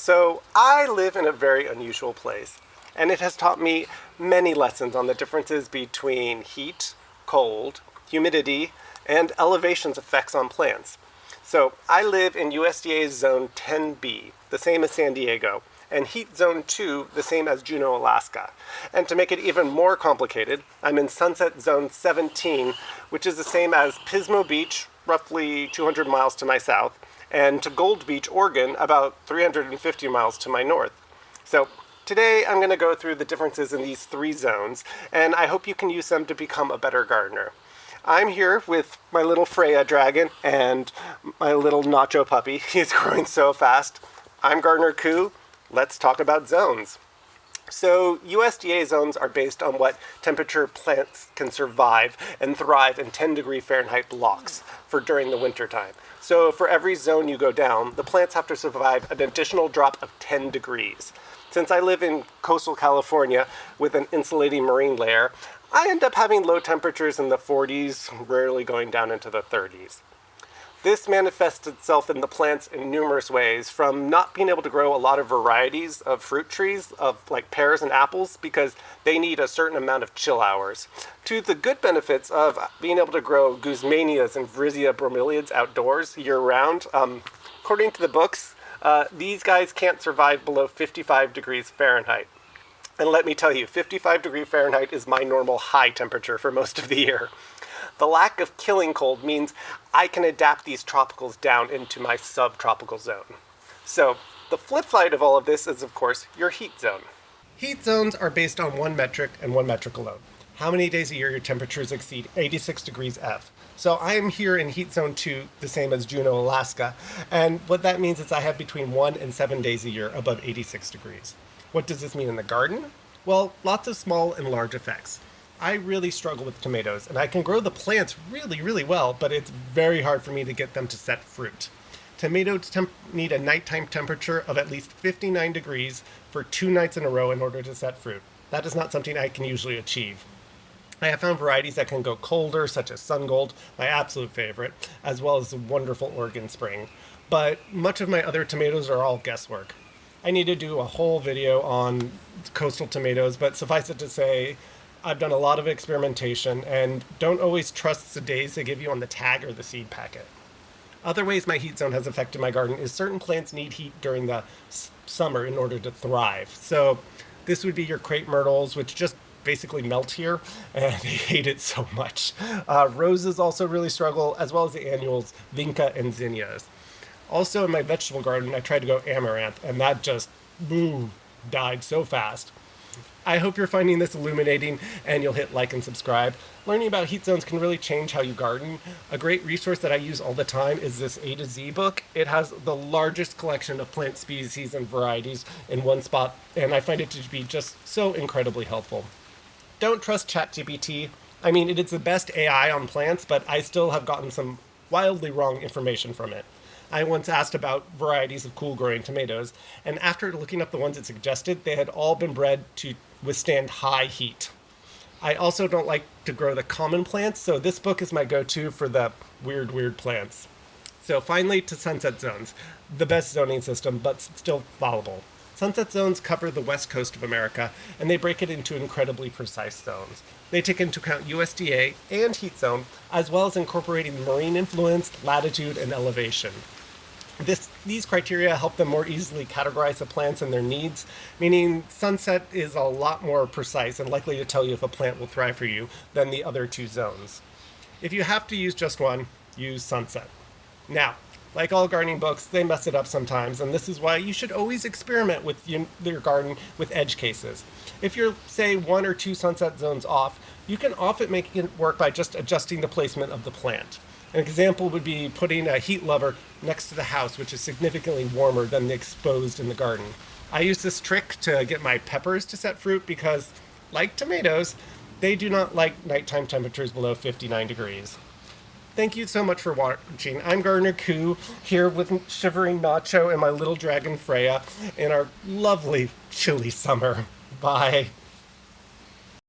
So I live in a very unusual place, and it has taught me many lessons on the differences between heat, cold, humidity, and elevation's effects on plants. So I live in USDA Zone 10B, the same as San Diego, and Heat Zone 2, the same as Juneau, Alaska. And to make it even more complicated, I'm in Sunset Zone 17, which is the same as Pismo Beach, roughly 200 miles to my south, and to Gold Beach, Oregon, about 350 miles to my north. So today I'm going to go through the differences in these three zones, and I hope you can use them to become a better gardener. I'm here with my little Freya dragon and my little Nacho puppy. He's growing so fast. I'm Gardener Koo. Let's talk about zones. So USDA zones are based on what temperature plants can survive and thrive in 10-degree Fahrenheit blocks for during the winter time. So for every zone you go down, the plants have to survive an additional drop of 10 degrees. Since I live in coastal California with an insulating marine layer, I end up having low temperatures in the 40s, rarely going down into the 30s. This manifests itself in the plants in numerous ways, from not being able to grow a lot of varieties of fruit trees, of like pears and apples, because they need a certain amount of chill hours, to the good benefits of being able to grow guzmanias and Vrizia bromeliads outdoors year-round. According to the books, these guys can't survive below 55 degrees Fahrenheit. And let me tell you, 55 degree Fahrenheit is my normal high temperature for most of the year. The lack of killing cold means I can adapt these tropicals down into my subtropical zone. So the flip side of all of this is, of course, your heat zone. Heat zones are based on one metric and one metric alone. How many days a year your temperatures exceed 86 degrees F. So I am here in Heat Zone 2, the same as Juneau, Alaska. And what that means is I have between 1 and 7 days a year above 86 degrees. What does this mean in the garden? Well, lots of small and large effects. I really struggle with tomatoes, and I can grow the plants really well, but it's very hard for me to get them to set fruit. Tomatoes need a nighttime temperature of at least 59 degrees for 2 nights in a row in order to set fruit. That is not something I can usually achieve. I have found varieties that can go colder, such as Sun Gold, my absolute favorite, as well as the wonderful Oregon Spring. But much of my other tomatoes are all guesswork. I need to do a whole video on coastal tomatoes, but suffice it to say, I've done a lot of experimentation and don't always trust the days they give you on the tag or the seed packet. Other ways my heat zone has affected my garden is certain plants need heat during the summer in order to thrive. So this would be your crepe myrtles, which just basically melt here, and they hate it so much. Roses also really struggle, as well as the annuals, vinca and zinnias. Also in my vegetable garden, I tried to go amaranth, and that just, died so fast. I hope you're finding this illuminating, and you'll hit like and subscribe. Learning about heat zones can really change how you garden. A great resource that I use all the time is this A to Z book. It has the largest collection of plant species and varieties in one spot, and I find it to be just so incredibly helpful. Don't trust ChatGPT. I mean, it is the best AI on plants, but I still have gotten some wildly wrong information from it. I once asked about varieties of cool-growing tomatoes, and after looking up the ones it suggested, they had all been bred to withstand high heat. I also don't like to grow the common plants, so this book is my go-to for the weird plants. So finally, to sunset zones, the best zoning system, but still fallible. Sunset zones cover the west coast of America, and they break it into incredibly precise zones. They take into account USDA and heat zone, as well as incorporating marine influence, latitude, and elevation. These criteria help them more easily categorize the plants and their needs, meaning sunset is a lot more precise and likely to tell you if a plant will thrive for you than the other two zones. If you have to use just one, use sunset. Now, like all gardening books, they mess it up sometimes, and this is why you should always experiment with your garden with edge cases. If you're, say, 1 or 2 sunset zones off, you can often make it work by just adjusting the placement of the plant. An example would be putting a heat lover next to the house, which is significantly warmer than the exposed in the garden. I use this trick to get my peppers to set fruit because, like tomatoes, they do not like nighttime temperatures below 59 degrees. Thank you so much for watching. I'm Gardener Koo, here with Shivering Nacho and my little dragon Freya in our lovely chilly summer. Bye.